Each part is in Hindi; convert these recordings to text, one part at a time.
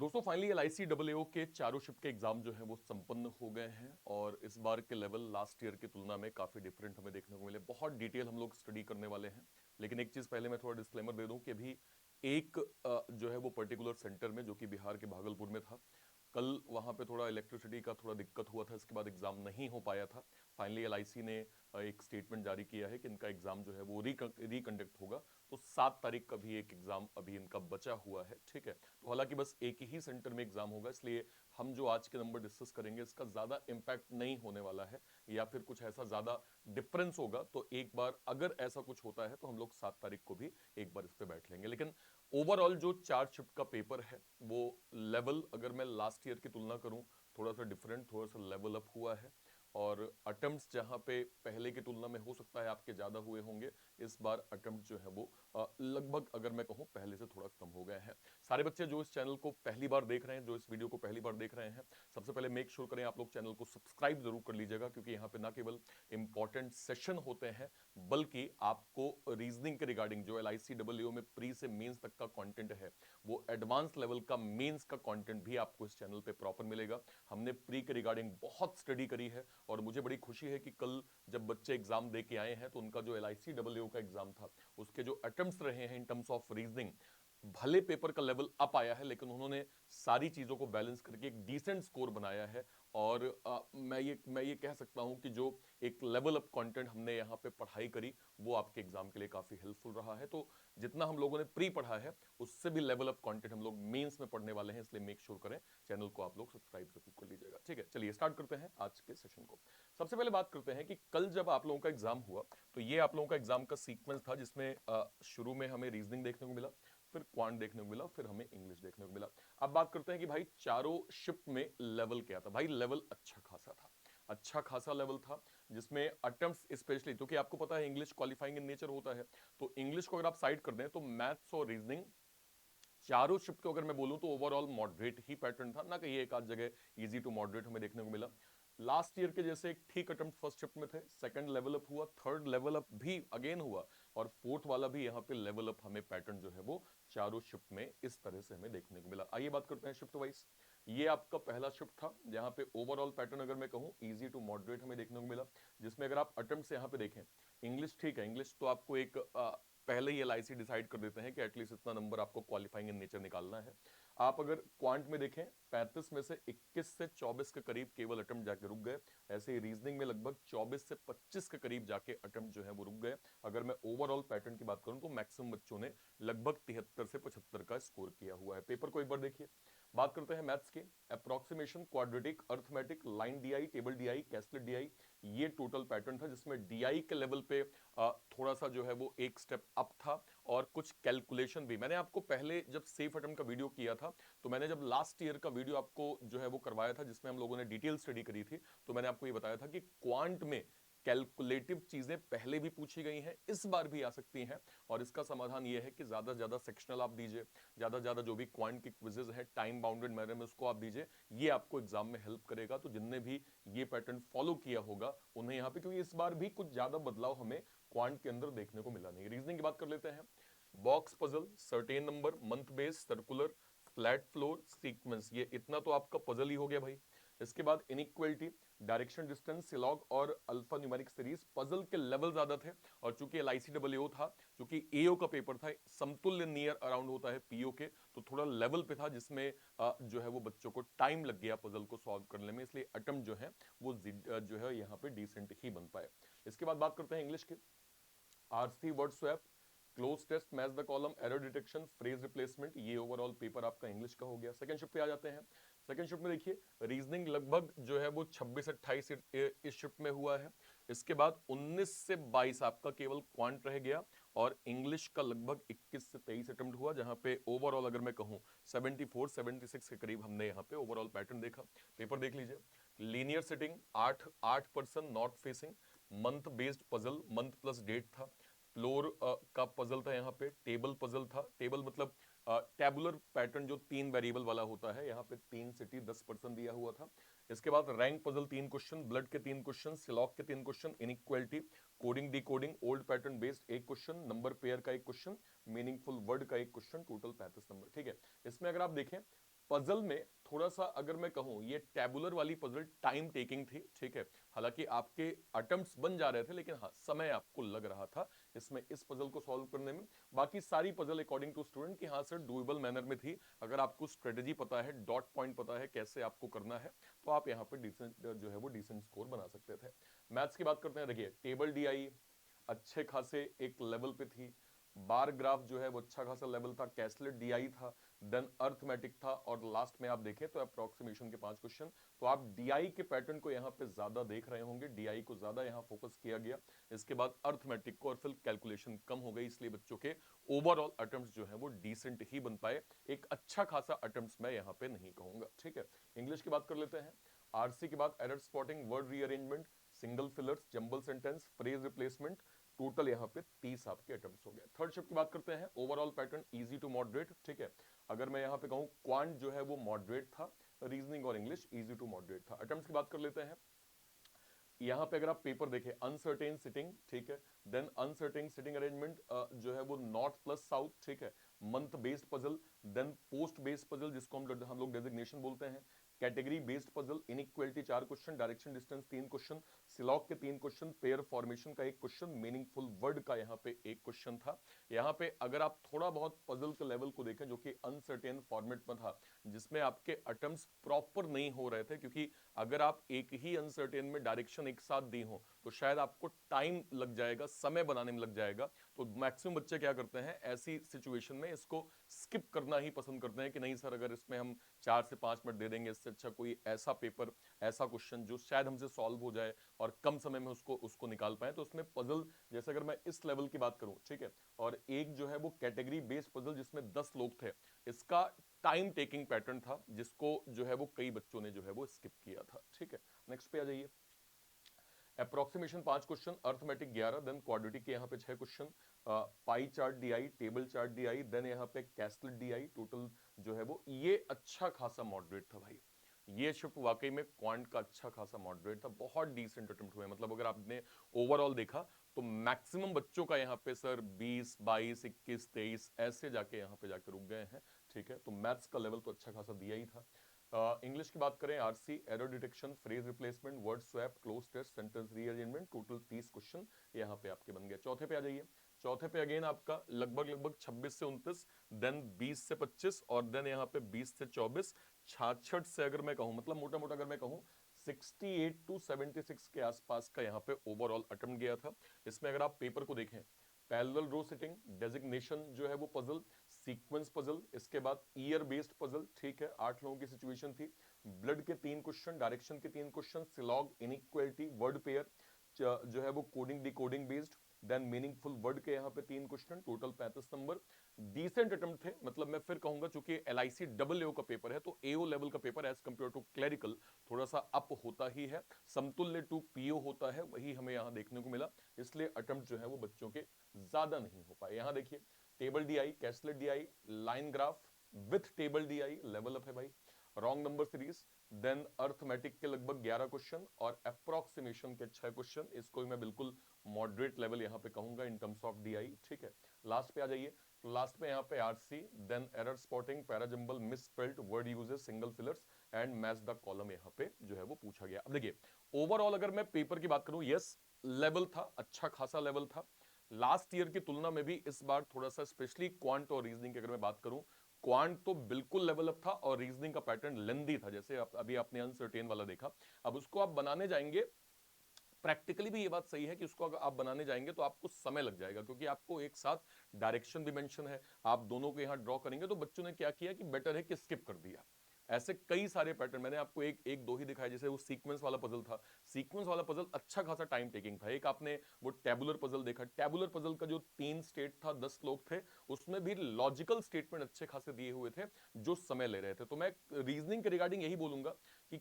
दोस्तों फाइनली LICAAO के चारों शिफ्ट के एग्जाम जो है वो संपन्न हो गए हैं और इस बार के लेवल लास्ट ईयर की तुलना में काफी डिफरेंट हमें देखने को मिले। बहुत डिटेल हम लोग स्टडी करने वाले हैं, लेकिन एक चीज पहले मैं थोड़ा डिस्क्लेमर दे दूं कि अभी एक जो है वो पर्टिकुलर सेंटर में जो कि बिहार के भागलपुर में था, कल वहां पे थोड़ा इलेक्ट्रिसिटी का थोड़ा दिक्कत हुआ था, इसके बाद एग्जाम नहीं हो पाया था। फाइनली LIC ने एक स्टेटमेंट जारी किया है कि इनका एग्जाम जो है वो रिकंडक्ट होगा। तो 7 तारीख का भी एक एग्जाम अभी इनका बचा हुआ है, ठीक है। तो हालांकि बस एक ही सेंटर में एग्जाम होगा, इसलिए हम जो आज के नंबर डिस्कस करेंगे इसका ज्यादा इंपैक्ट नहीं होने वाला है, या फिर कुछ ऐसा ज्यादा डिफरेंस होगा तो एक बार अगर ऐसा कुछ होता है तो हम लोग 7 तारीख को भी एक बार इस पे बैठ लेंगे। लेकिन ओवरऑल जो चार शिफ्ट का पेपर है वो लेवल अगर मैं लास्ट ईयर की तुलना करूं, थोड़ा सा डिफरेंट, थोड़ा सा लेवल अप हुआ है। और अटेम्प्ट्स जहां पे पहले की तुलना में हो सकता है आपके ज्यादा हुए होंगे, इस बार अटेम्प्ट जो है वो लगभग अगर मैं कहूं पहले से थोड़ा कम हो गए हैं। सारे बच्चे जो इस चैनल को पहली बार देख रहे हैं, जो इस वीडियो को पहली बार देख रहे हैं, सबसे पहले मेक श्योर करें आप लोग चैनल को सब्सक्राइब जरूर कर लीजिएगा, क्योंकि यहाँ पे ना केवल इंपॉर्टेंट सेशन होते हैं बल्कि आपको रीजनिंग के रिगार्डिंग जो LICAAO में प्री से मेंस तक का कंटेंट है, वो एडवांस लेवल का मेंस का कंटेंट भी आपको इस चैनल पे प्रॉपर मिलेगा। हमने प्री के रिगार्डिंग बहुत स्टडी करी है और मुझे बड़ी खुशी है कि कल जब बच्चे एग्जाम दे के आए हैं तो उनका जो LICAAO का एग्जाम था उसके जो अटेम्प्ट्स रहे हैं इन टर्म्स ऑफ रीजनिंग, भले पेपर का लेवल अप आया है लेकिन उन्होंने सारी चीजों को बैलेंस करके एक डिसेंट स्कोर बनाया है। और मैं ये कह सकता हूं कि जो एक लेवल अप कंटेंट हमने यहाँ पे पढ़ाई करी वो आपके एग्जाम के लिए काफी हेल्पफुल रहा है। तो जितना हम लोगों ने प्री पढ़ा है उससे भी लेवल अप कंटेंट हम लोग मेंस में पढ़ने वाले हैं, इसलिए मेक श्योर करें चैनल को आप लोग सब्सक्राइब जरूर कर लीजिएगा। ठीक है, चलिए स्टार्ट करते हैं आज के सेशन को। सबसे पहले बात करते हैं कि कल जब आप लोगों का एग्जाम हुआ तो ये आप लोगों का एग्जाम का सीक्वेंस था, जिसमें शुरू में हमें रीजनिंग देखने को मिला, फिर क्वांट देखने को मिला, फिर हमें इंग्लिश देखने को मिला। अब बात करते हैं कि भाई चारों शिफ्ट में लेवल क्या था। भाई लेवल अच्छा खासा था, अच्छा खासा लेवल था, जिसमें अटेम्प्ट्स स्पेशली, क्योंकि आपको पता है इंग्लिश क्वालिफाइंग इन नेचर होता है, तो इंग्लिश को अगर आप साइड कर दें तो मैथ्स और रीजनिंग चारों शिफ्ट को अगर मैं बोलूं तो ओवरऑल मॉडरेट ही पैटर्न था, ना कहीं एक आध जगह इजी टू मॉडरेट हमें देखने को मिला। लास्ट ईयर के जैसे एक ठीक अटेम्प्ट फर्स्ट शिफ्ट में थे, सेकंड लेवल अप हुआ, थर्ड लेवल अप भी अगेन हुआ, और फोर्थ वाला भी यहाँ पे लेवल अप हमें पैटर्न जो है वो चारों शिफ्ट में इस तरह से हमें देखने को मिला। आइए बात करते हैं शिफ्ट वाइज। ये आपका पहला शिफ्ट था जहां पे ओवरऑल पैटर्न अगर मैं कहूं इजी टू मॉडरेट हमें देखने को मिला, जिसमें अगर आप अटेम्प्ट यहाँ पे देखें, इंग्लिश ठीक है, इंग्लिश तो आपको एक पहले ही LIC डिसाइड कर देते हैं कि एटलीस्ट इतना नंबर आपको क्वालिफाइंग इन नेचर निकालना है। आप अगर क्वांट में देखें 35 में से 21 से 24 के करीब केवल अटेम्प्ट जाके रुक गए। ऐसे ही रीजनिंग में लगभग 24 से 25 के करीब जाके अटेम्प्ट जो है वो रुक गए। अगर मैं ओवरऑल पैटर्न की बात करूं तो मैक्सिमम बच्चों ने लगभग 73 से 75 का स्कोर किया हुआ है। पेपर को एक बार देखिए। बात करते हैं मैथ्स के, approximation, quadratic, arithmetic, line DI, table DI, caselet DI, ये टोटल पैटर्न था, जिसमें डीआई के लेवल पे थोड़ा सा जो है वो एक स्टेप अप था, और कुछ कैलकुलेशन भी मैंने आपको पहले जब सेफ अटेम्प्ट का वीडियो किया था, तो मैंने जब लास्ट ईयर का वीडियो आपको जो है वो करवाया था जिसमें हम लोगों ने डिटेल स्टडी करी थी, तो मैंने आपको ये बताया था कि क्वांट में कैलकुलेटिव चीजें पहले भी पूछी गई हैं, इस बार भी आ सकती हैं, और इसका समाधान यह है कि ज्यादा से ज्यादा सेक्शनल आप दीजिए, ज्यादा से ज्यादा जो भी क्वांट की क्विजेज है टाइम बाउंडेड मैनर में उसको आप दीजिए, ये आपको एग्जाम में हेल्प करेगा। तो जिनने भी ये पैटर्न फॉलो किया होगा उन्हें यहाँ पे, क्योंकि इस बार भी कुछ ज्यादा बदलाव हमें क्वांट के अंदर देखने को मिला नहीं। रीजनिंग की बात कर लेते हैं। Box puzzle, certain number, month base, circular, flat floor, sequence, ये इतना तो आपका पजल ही हो गया भाई। इसके बाद इनइक्वालिटी, डायरेक्शन डिस्टेंस, सिलॉग और अल्फा न्यूमेरिक सीरीज, पजल के लेवल ज्यादा थे, और चूंकि LICAAO था, चूंकि एओ का पेपर था, समतुल्य नियर अराउंड होता है पीओ के, तो थोड़ा लेवल पे था, जिसमें जो है वो बच्चों को टाइम लग गया पजल को सॉल्व करने में, इसलिए अटेम्प्ट जो है वो जो है यहाँ पे डिसेंट ही बन पाए। इसके बाद बात करते हैं इंग्लिश के। RC word swap, cloze test, match the column, error detection, phrase replacement, ये ओवरऑल पेपर आपका इंग्लिश का हो गया। सेकंड शिफ्ट पे आ जाते हैं। सेकंड शिफ्ट में देखिए रीजनिंग लगभग जो है वो 26-28 इस शिफ्ट में हुआ है। इसके बाद 19 से 22 आपका केवल क्वांट रह गया, और इंग्लिश का लगभग 21 से 23 अटेम्प्ट हुआ, जहां पे ओवरऑल अगर मैं कहूं 74-76 के करीब हमने यहाँ पे ओवरऑल पैटर्न देखा। पेपर देख लीजिए। Linear sitting 8% north facing, month based puzzle, month plus date था, फ्लोर का पजल था, यहाँ पे टेबल पजल था, टेबल मतलब टेबुलर पैटर्न जो 3 वेरिएबल वाला होता है, यहाँ पे 3 सिटी 10% दिया हुआ था। इसके बाद रैंक पजल 3 क्वेश्चन, ब्लड के 3 क्वेश्चन, सिलॉक के 3 question, inequality, coding decoding, old pattern based 1 question, number pair का 1 क्वेश्चन, मीनिंगफुल वर्ड का 1 क्वेश्चन, टोटल 35 नंबर। ठीक है, इसमें अगर आप देखें पजल में थोड़ा सा अगर मैं कहूं, ये टेबुलर वाली पजल टाइम टेकिंग थी, ठीक है। हालांकि आपके अटेम्प्ट्स बन जा रहे थे, लेकिन हाँ समय आपको लग रहा था इसमें इस पजल को सॉल्व करने में। बाकी सारी पजल अकॉर्डिंग टू स्टूडेंट की हाँ सर डुएबल मैनर में थी। अगर आपको स्ट्रेटेजी पता है, डॉट पॉइंट पता है कैसे आपको करना है, तो आप यहाँ पे डिसेंट जो है वो डिसेंट स्कोर बना सकते थे। मैथ्स की बात करते हैं। देखिए टेबल डीआई अच्छे खासे एक लेवल पे थी, बार ग्राफ जो है वो अच्छा खासा लेवल था, कैसलेट डीआई था, देन अर्थमेटिक था, और लास्ट में आप देखें तो अप्रोक्सीमेशन के 5 क्वेश्चन। तो आप डीआई के पैटर्न को यहाँ पे ज्यादा देख रहे होंगे, डीआई को ज्यादा यहाँ फोकस किया गया, इसके बाद अर्थमेटिक को, और फिर कैलकुलेशन कम हो गई, इसलिए बच्चों के ओवरऑल अटेम्प्ट्स जो है वो डिसेंट ही बन पाए। एक अच्छा खासा अटेम्प्ट्स मैं यहाँ पे नहीं कहूंगा, ठीक है। इंग्लिश की बात कर लेते हैं। आरसी के बाद error spotting, word rearrangement, single fillers, jumble sentence, phrase replacement, total यहाँ पे 30 आपके अटेम्प्ट्स हो गए। थर्ड शिफ्ट की बात करते हैं। Overall pattern easy to moderate, ठीक है। अगर मैं यहाँ पे कहूँ क्वांट जो है वो मॉडरेट था, रीजनिंग और इंग्लिश इजी टू मॉडरेट था। अटेम्प्ट्स की बात कर लेते हैं। यहाँ पे अगर आप पेपर देखें, अनसर्टेन सिटिंग, ठीक है, देन अनसर्टेन सिटिंग अरेंजमेंट जो है वो नॉर्थ प्लस साउथ, ठीक है, month based puzzle, then post based puzzle जिसको हम लोग डेजिग्नेशन बोलते हैं, category based puzzle, inequality 4 question, direction distance 3 question, syllog के 3 क्वेश्चन, पेयर फॉर्मेशन का 1 क्वेश्चन, मीनिंगफुल वर्ड का यहाँ पे 1 क्वेश्चन था। यहाँ पे अगर आप थोड़ा बहुत पजल के लेवल को देखें जो कि अनसर्टेन फॉर्मेट में था, जिसमें आपके अटेम्प्ट्स प्रॉपर नहीं हो रहे थे, क्योंकि अगर आप एक ही अनसर्टेन में डायरेक्शन एक साथ दी हो तो शायद आपको टाइम लग जाएगा, समय बनाने में लग जाएगा। तो मैक्सिमम बच्चे क्या करते हैं ऐसी सिचुएशन में, इसको स्किप करना ही पसंद करते हैं कि नहीं सर अगर इसमें हम 4 से 5 मिनट दे देंगे, इससे अच्छा कोई ऐसा पेपर, ऐसा क्वेश्चन जो शायद हमसे सॉल्व हो जाए और कम समय में उसको उसको निकाल पाए। तो उसमें पजल जैसे अगर मैं इस लेवल की बात करूं, ठीक है, और एक जो है वो कैटेगरी बेस्ड पजल जिसमें 10 लोग थे, इसका टाइम टेकिंग पैटर्न था, जिसको जो है वो कई बच्चों ने जो है वो स्किप किया था, ठीक है। नेक्स्ट पे आ जाइए। Approximation 5 question, arithmetic 11, then quadratic के यहाँ पे 6 question, pie chart DI, table chart DI, then यहाँ पे कैसलेट डीआई, टोटल जो है वो ये अच्छा खासा मॉडरेट था भाई। ये शिफ्ट वाकई में क्वांट का अच्छा खासा मॉडरेट था, बहुत डिसेंट अटेम्प्ट हुए। मतलब अगर आपने ओवरऑल देखा तो मैक्सिमम बच्चों का यहाँ पे सर 20, 22, 21, 23 ऐसे जाके यहाँ पे जाके रुक गए हैं, ठीक है। तो मैथ्स का लेवल तो अच्छा खासा दिया ही था। इंग्लिश की बात करें, RC, error detection, phrase replacement, word swap, cloze test, sentence rearrangement, total 30 question यहाँ पे आपके बन गए। चौथे पे आ जाइए। चौथे पे अगेन आपका लगभग 26 से 29, देन 20 से 25, और देन यहाँ पे 20 से 24, 66 से अगर मैं कहूँ, मतलब मोटा मोटा अगर मैं कहूँ 68 टू 76 के आसपास का यहाँ पे ओवरऑल अटेम्प्ट गया था। इसमें अगर आप पेपर को देखें, पैरेलल रो सिटिंग, डेजिग्नेशन जो है वो पजल, सीक्वेंस पजल, इसके बाद ईयर बेस्ड पजल, ठीक है, 8 लोगों की सिचुएशन थी, ब्लड के 3 क्वेश्चन, डायरेक्शन के 3 question, syllog, inequality, word pair जो है वो coding decoding based, then meaningful word के यहाँ पे 3 question, total 35 number. Decent attempt थे, मतलब मैं फिर कहूंगा चूंकि एलआईसी डबल एओ का पेपर है, तो एओ लेवल का paper as compare to clerical थोड़ा सा अप होता ही है, समतुल्य टू पीओ होता है, वही हमें यहाँ देखने को मिला। इसलिए अटेम्प्ट जो है वो बच्चों के ज्यादा नहीं हो पाए। यहाँ देखिए table DI, caselet DI, line graph with table DI, level up है भाई, wrong number series, then arithmetic के लगभग 11 क्वेश्चन और अप्रोक्सीमेशन के 6 क्वेश्चन, इसको मैं बिल्कुल मॉडरेट लेवल यहाँ पे कहूंगा इन टर्म्स ऑफ डीआई, ठीक है। लास्ट पे आ जाइए। तो लास्ट पे यहाँ पे RC, then error spotting, parajumble, misspelled word usages, single fillers and match the column यहाँ पे जो है वो पूछा गया। अब देखिए ओवरऑल अगर मैं पेपर की बात करूं, यस लेवल था, अच्छा खासा लेवल था। लास्ट ईयर की तुलना में भी इस बार थोड़ा सा, स्पेशली क्वांट और रीजनिंग की अगर मैं बात करूं, क्वांट तो बिल्कुल लेवल अप था और रीजनिंग का पैटर्न लेंदी था, जैसे अभी आपने अनसर्टेन वाला देखा। अब उसको आप बनाने जाएंगे, प्रैक्टिकली भी ये बात सही है कि उसको अगर आप बनाने जाएंगे तो आपको समय लग जाएगा, क्योंकि आपको एक साथ डायरेक्शन भी मेंशन है, आप दोनों को यहां ड्रॉ करेंगे। तो बच्चों ने क्या किया कि बेटर है कि स्किप कर दिया। ऐसे कई सारे पैटर्न मैंने आपको एक एक दो ही दिखाए, जैसे वो सीक्वेंस वाला पजल था, सीक्वेंस वाला पजल अच्छा खासा टाइम टेकिंग था। एक आपने वो टेबुलर पजल देखा, टेबुलर पजल का जो 3 स्टेट था, 10 लोग थे, उसमें भी लॉजिकल स्टेटमेंट अच्छे खासे दिए हुए थे जो समय ले रहे थे। तो मैं रीजनिंग के रिगार्डिंग यही बोलूंगा कि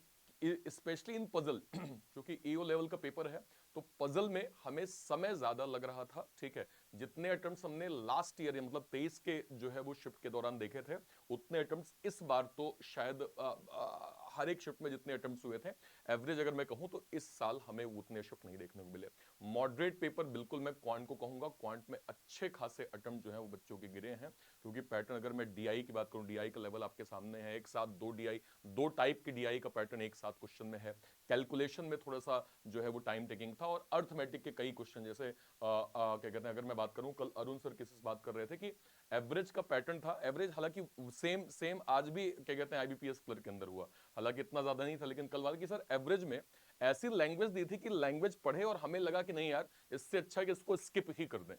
स्पेशली इन पजल क्योंकि एओ लेवल का पेपर है, तो पजल में हमें समय ज्यादा लग रहा था, ठीक है। जितने अटेम्प्ट्स हमने लास्ट ईयर मतलब 23 के जो है वो शिफ्ट के दौरान देखे थे, उतने अटेम्प्ट्स इस बार तो शायद हर एक शिफ्ट में जितने अटेम्प्ट्स हुए थे, एवरेज अगर मैं कहूं तो इस साल हमें उतने शिफ्ट नहीं देखने को मिले। मॉडरेट पेपर बिल्कुल मैं क्वांट को कहूंगा, क्वांट में अच्छे खासे अटेम्प्ट जो है वो बच्चों के गिरे हैं, क्योंकि पैटर्न अगर मैं डीआई की बात करूं, डीआई का लेवल आपके सामने है, एक साथ दो डीआई, दो टाइप की डीआई का पैटर्न एक साथ क्वेश्चन में है। कैलकुलेशन में थोड़ा सा जो है वो टाइम टेकिंग था, और अर्थमेटिक के कई क्वेश्चन जैसे क्या कहते हैं, अगर मैं बात करूं, कल अरुण सर किस बात कर रहे थे कि एवरेज का पैटर्न था, एवरेज हालांकि सेम सेम आज भी क्या कहते हैं आईबीपीएस क्लर्क के अंदर हुआ, हालांकि इतना ज्यादा नहीं था, लेकिन कल बात की सर एवरेज में ऐसी लैंग्वेज दी थी कि लैंग्वेज पढ़े और हमें लगा कि नहीं यार इससे अच्छा कि इसको स्किप ही कर दें।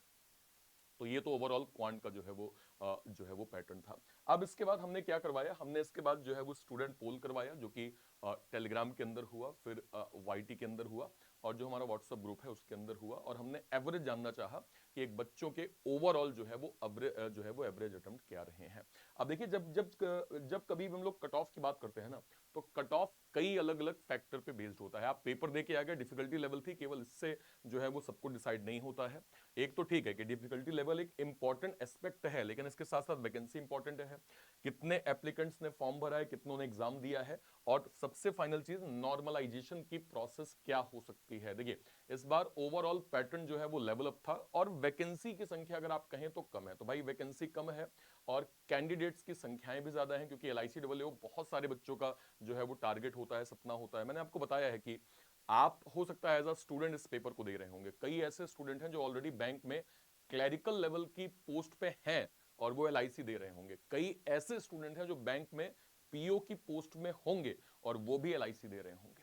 तो ये तो ओवरऑल क्वांट का जो है वो पैटर्न था। अब इसके बाद हमने क्या करवाया, हमने इसके बाद जो है वो स्टूडेंट पोल करवाया, जो कि टेलीग्राम के अंदर हुआ, फिर वाईटी के अंदर हुआ, और जो हमारा व्हाट्सएप ग्रुप है उसके अंदर हुआ, और हमने एवरेज जानना चाहा कि एक बच्चों के ओवरऑल जो है वो एवरेज अटेम्प्ट क्या रहे हैं। अब देखिए, जब जब जब कभी भी हम लोग कट ऑफ की बात करते हैं ना, तो कट ऑफ कई अलग अलग फैक्टर पे बेस्ड होता है। आप पेपर दे के आ गए, डिफिकल्टी लेवल थी, केवल इससे जो है वो सबको डिसाइड नहीं होता है। एक तो ठीक है कि डिफिकल्टी लेवल एक इंपॉर्टेंट एस्पेक्ट है, लेकिन इसके साथ साथ वैकेंसी इंपॉर्टेंट है, कितने एप्लीकेंट्स ने फॉर्म भरा है, कितनों ने एग्जाम दिया है, और सबसे फाइनल चीज नॉर्मलाइजेशन की प्रोसेस क्या हो सकती है। देखिए, इस बार ओवरऑल पैटर्न जो है वो लेवल अप था, और वैकेंसी की संख्या अगर आप कहें तो कम है, तो भाई वैकेंसी कम है और कैंडिडेट्स की संख्याएं भी ज्यादा हैं, क्योंकि एलआईसी डब्ल्यू बहुत सारे बच्चों का जो है वो टारगेट होता है, सपना होता है। मैंने आपको बताया है कि आप हो सकता है एज अ स्टूडेंट इस पेपर को दे रहे होंगे, कई ऐसे स्टूडेंट हैं जो ऑलरेडी बैंक में क्लैरिकल लेवल की पोस्ट पे हैं और वो एलआईसी दे रहे होंगे, कई ऐसे स्टूडेंट हैं जो बैंक में पीओ की पोस्ट में होंगे और वो भी एलआईसी दे रहे होंगे,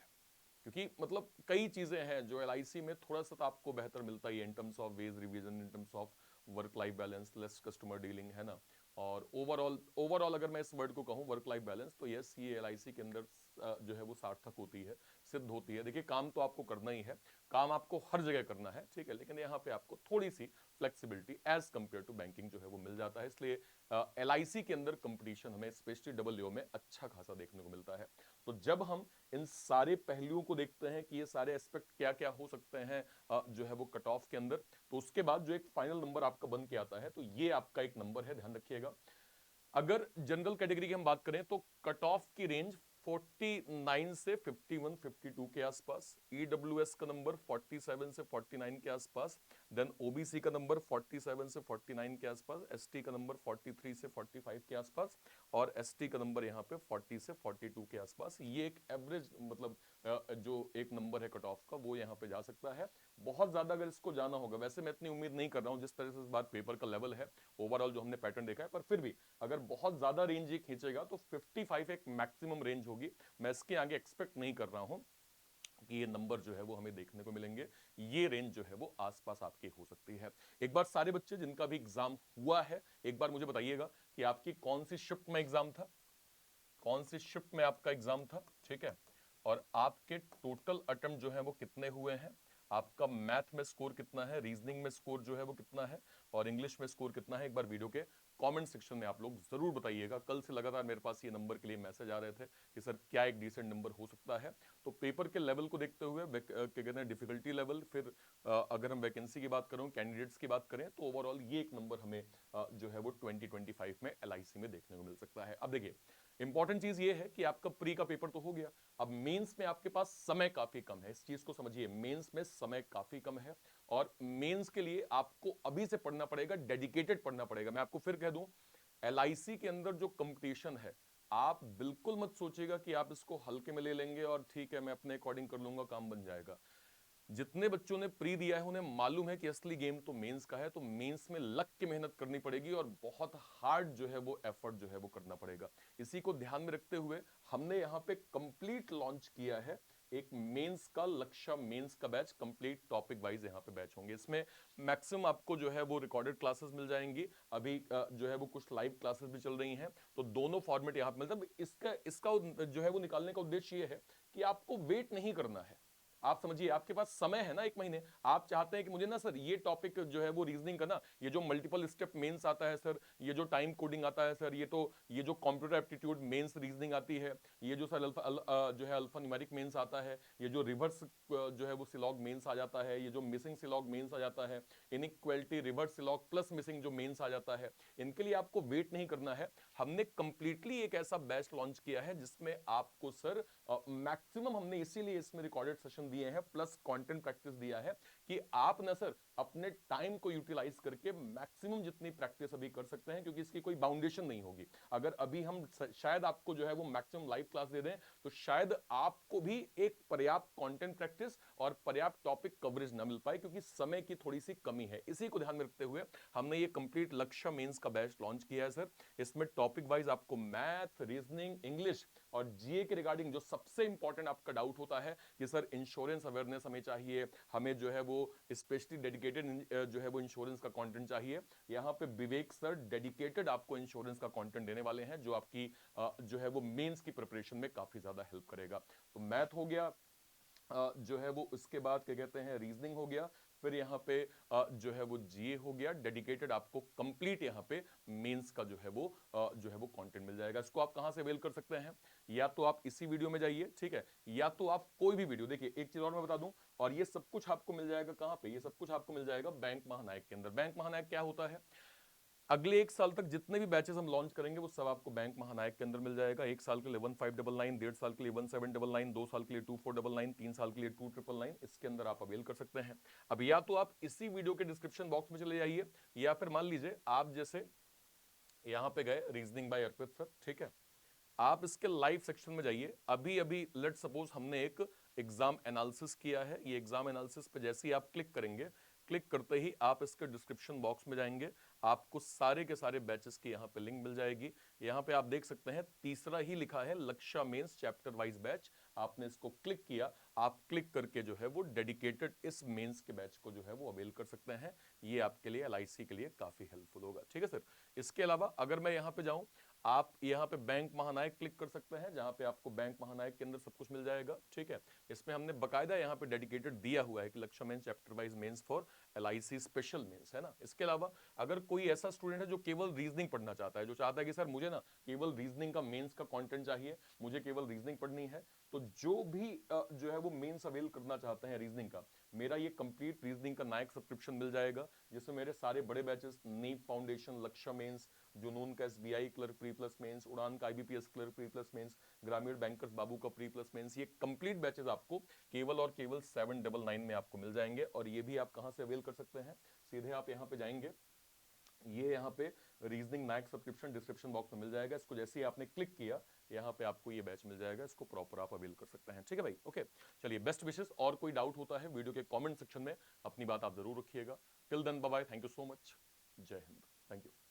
क्योंकि मतलब कई चीजें हैं जो एलआईसी में थोड़ा सा तो आपको बेहतर मिलता ही है, in terms of ways revision, in terms of work life balance, less customer dealing, है ना। और ओवरऑल ओवरऑल अगर मैं इस वर्ड को कहूं वर्क लाइफ बैलेंस, तो यस ये एलआईसी के अंदर जो है वो सार्थक होती है, सिद्ध होती है। देखिए, काम तो आपको करना ही है, काम आपको हर जगह करना है, ठीक है, लेकिन यहाँ पे आपको थोड़ी सी flexibility as compare to banking जो है वो मिल जाता है, इसलिए एलआईसी के अंदर कंपटीशन हमें स्पेशली डब्ल्यू में अच्छा खासा देखने को मिलता है। तो जब हम इन सारे पहलुओं को देखते हैं कि ये सारे एस्पेक्ट क्या क्या हो सकते हैं जो है वो कट ऑफ के अंदर, तो उसके बाद जो एक फाइनल नंबर आपका बन के आता है, तो ये आपका एक नंबर है, ध्यान रखिएगा। अगर जनरल कैटेगरी की हम बात करें तो कट ऑफ की रेंज 49 से 51 52 के आसपास, ईडब्ल्यूएस का नंबर 47 से 49 के आसपास, देन ओबीसी का नंबर 47 से 49 के आसपास, एसटी का नंबर 43 से 45 के आसपास, और एसटी का नंबर यहाँ पे 40 से 42 के आसपास। ये एक एवरेज मतलब जो एक नंबर है कट ऑफ का वो यहाँ पे जा सकता है। बहुत ज्यादा अगर इसको जाना होगा, वैसे मैं इतनी उम्मीद नहीं कर रहा हूँ जिस तरह से इस बार पेपर का लेवल है, ओवरऑल जो हमने पैटर्न देखा है, पर फिर भी अगर बहुत ज्यादा रेंज ये खींचेगा तो 55 एक मैक्सिमम रेंज होगी। मैं इसके आगे एक्सपेक्ट नहीं कर रहा हूं कि ये नंबर जो है वो हमें देखने को मिलेंगे, ये रेंज जो है वो आसपास आपकी हो सकती है। एक बार सारे बच्चे जिनका भी एग्जाम हुआ है, एक बार मुझे बताइएगा कि आपकी कौन सी शिफ्ट में एग्जाम था, कौन सी शिफ्ट में आपका एग्जाम था, ठीक है, और आपके टोटल अटेम्प्ट जो है वो कितने हुए हैं, आपका मैथ में स्कोर कितना है, रीजनिंग में स्कोर जो है वो कितना है, और इंग्लिश में स्कोर कितना है। एक बार वीडियो के कमेंट सेक्शन में आप लोग जरूर बताइएगा। कल से लगातार मेरे पास ये नंबर के लिए मैसेज आ रहे थे कि सर क्या एक डिसेंट नंबर हो सकता है। तो पेपर के लेवल को देखते हुए क्या कहते हैं डिफिकल्टी लेवल, फिर अगर हम वैकेंसी की बात करें, कैंडिडेट्स की बात करें, तो ओवरऑल ये एक नंबर हमें जो है वो 2025 में एलआईसी में देखने को मिल सकता है। अब देखिए, इंपॉर्टेंट चीज ये है कि आपका प्री का पेपर तो हो गया, अब मेंस में आपके पास समय काफी कम है, इस चीज को समझिए, मेंस में समय काफी कम है, और मेंस के लिए आपको अभी से पढ़ना पड़ेगा, डेडिकेटेड पढ़ना पड़ेगा। मैं आपको फिर कह दूं, एलआईसी के अंदर जो कंपटीशन है, आप बिल्कुल मत सोचिएगा कि आप इसको हल्के में ले लेंगे और ठीक है मैं अपने अकॉर्डिंग कर लूंगा, काम बन जाएगा। जितने बच्चों ने प्री दिया है उन्हें मालूम है कि असली गेम तो मेंस का है, तो मेंस में लग के मेहनत करनी पड़ेगी और बहुत हार्ड जो है वो एफर्ट जो है वो करना पड़ेगा। इसी को ध्यान में रखते हुए हमने यहाँ पे कंप्लीट लॉन्च किया है एक मेंस का लक्ष्य, मेंस का बैच, कंप्लीट टॉपिक वाइज यहाँ पे बैच होंगे। इसमें मैक्सिमम आपको जो है वो रिकॉर्डेड क्लासेस मिल जाएंगी, अभी जो है वो कुछ लाइव क्लासेस भी चल रही हैं, तो दोनों फॉर्मेट यहाँ पे मिलता है। इसका इसका जो है वो निकालने का उद्देश्य ये है कि आपको वेट नहीं करना है, आप समझिए आपके पास समय है ना 1 महीने, आप चाहते हैं कि मुझे ना सर ये टॉपिक जो है वो रीजनिंग का ना, ये जो मल्टीपल स्टेप मेंस आता है सर, ये जो टाइम कोडिंग आता है सर, ये जो कंप्यूटर एप्टीट्यूड मेंस रीजनिंग आती है, ये जो सर जो है अल्फा न्यूमेरिक मेंस आता है, ये जो रिवर्स जो है वो सिलॉग मेंस आ जाता है, ये जो मिसिंग सिलॉग मेंस आ जाता है, इनइक्वालिटी रिवर्स सिलॉग प्लस मिसिंग जो मेंस आ जाता है, इनके लिए आपको वेट नहीं करना है। हमने कंप्लीटली एक ऐसा बैच लॉन्च किया है जिसमें आपको सर मैक्सिमम हमने इसीलिए इसमें रिकॉर्डेड सेशन दिए हैं प्लस कंटेंट प्रैक्टिस दिया है कि आप ना सर अपने टाइम को यूटिलाइज करके मैक्सिमम जितनी प्रैक्टिस अभी कर सकते हैं, क्योंकि इसकी कोई बाउंडेशन नहीं होगी। अगर अभी हम शायद आपको जो है वो मैक्सिमम लाइव क्लास दे दें तो शायद आपको भी एक पर्याप्त कंटेंट प्रैक्टिस और पर्याप्त टॉपिक कवरेज न मिल पाए, क्योंकि समय की थोड़ी सी कमी है। इसी को ध्यान में रखते हुए हमने ये कंप्लीट लक्ष्य मेंस का बैच लॉन्च किया है सर। इसमें टॉपिक वाइज आपको मैथ, रीजनिंग, इंग्लिश और जीए के रिगार्डिंग जो सबसे इंपॉर्टेंट आपका डाउट होता है कि सर इंश्योरेंस अवेयरनेस हमें चाहिए, हमें जो है वो स्पेशली डेडिकेटेड जो है वो इंश्योरेंस का कंटेंट चाहिए, यहाँ पे विवेक सर डेडिकेटेड आपको इंश्योरेंस का कंटेंट देने वाले हैं जो आपकी जो है वो मेंस की प्रिपरेशन में काफी ज्यादा हेल्प करेगा। तो मैथ हो गया, जो है वो उसके बाद क्या कहते हैं रीजनिंग हो गया, फिर यहाँ पे जो है वो जीए हो गया, डेडिकेटेड आपको कंप्लीट यहाँ पे मेंस का जो है वो कंटेंट मिल जाएगा। इसको आप कहां से अवेल कर सकते हैं? या तो आप इसी वीडियो में जाइए, ठीक है, या तो आप कोई भी वीडियो देखिए। एक चीज और मैं बता दूं, और ये सब कुछ आपको मिल जाएगा कहां पे? ये सब कुछ आपको मिल जाएगा बैंक महानायक के अंदर। बैंक महानायक क्या होता है? अगले 1 साल तक जितने भी बैचेस हम लॉन्च करेंगे वो सब आपको बैंक महानायक के अंदर मिल जाएगा। 1 साल के लिए 1599, 1.5 साल के लिए 1799, 2 साल के लिए 2499, 3 साल के लिए 2999, इसके अंदर आप अवेल कर सकते हैं। अब या तो आप इसी वीडियो के डिस्क्रिप्शन बॉक्स में चले जाइए, या फिर मान लीजिए आप जैसे यहाँ पे गए रीजनिंग बाय अर्पित सर, ठीक है, आप इसके लाइव सेक्शन में जाइए। अभी अभी लेट सपोज हमने एक एग्जाम एनालिसिस किया है, ये एग्जाम एनालिसिस पे जैसे ही आप क्लिक करेंगे, क्लिक करते ही आप इसके डिस्क्रिप्शन बॉक्स में जाएंगे, आपको सारे के सारे बैचेस की यहाँ पे लिंक मिल जाएगी। यहाँ पे आप देख सकते हैं तीसरा ही लिखा है लक्ष्य मेंस चैप्टर वाइज बैच, आपने इसको क्लिक किया, आप क्लिक करके जो है वो डेडिकेटेड इस मेंस के बैच को जो है वो अवेल कर सकते हैं। ये आपके लिए एलआईसी के लिए काफी हेल्पफुल होगा, ठीक है सर। इसके अलावा अगर मैं यहाँ पे जाऊं, आप यहाँ पे बैंक महानायक क्लिक कर सकते हैं, जहां पे आपको बैंक महानायक के अंदर सब कुछ मिल जाएगा, ठीक है। इसमें हमने बकायदा यहाँ पे डेडिकेटेड दिया हुआ है कि Lakshya mains chapter wise mains for LIC special mains, है ना। इसके अलावा अगर कोई ऐसा स्टूडेंट है जो केवल रीजनिंग पढ़ना चाहता है, जो चाहता है कि सर मुझे ना केवल रीजनिंग का मेंस का कंटेंट चाहिए, मुझे केवल रीजनिंग पढ़नी है, तो जो भी जो है वो मेंस अवेल करना चाहते हैं रीजनिंग का, मेरा ये कंप्लीट रीजनिंग का नायक सब्सक्रिप्शन मिल जाएगा, जिसमें मेरे सारे बड़े batches NEET foundation, Lakshya mains, Junoon का SBI clerk pre plus mains, Udaan का IBPS clerk pre plus mains, Grameen bankers Babu का प्री प्लस मेंस, ये कंप्लीट बैचेस आपको केवल और केवल 799 में आपको मिल जाएंगे। और ये भी आप कहां से अवेल कर सकते हैं? सीधे आप यहां पे जाएंगे, ये यहाँ पे रीजनिंग नायक सब्सक्रिप्शन डिस्क्रिप्शन बॉक्स में मिल जाएगा, इसको जैसे ही आपने क्लिक किया यहाँ पे आपको ये बैच मिल जाएगा, इसको प्रॉपर आप अवेल कर सकते हैं, ठीक है भाई। ओके, चलिए बेस्ट विशेस। और कोई डाउट होता है वीडियो के कमेंट सेक्शन में अपनी बात आप जरूर रखिएगा। Till then bye bye, thank you so much, जय हिंद, थैंक यू।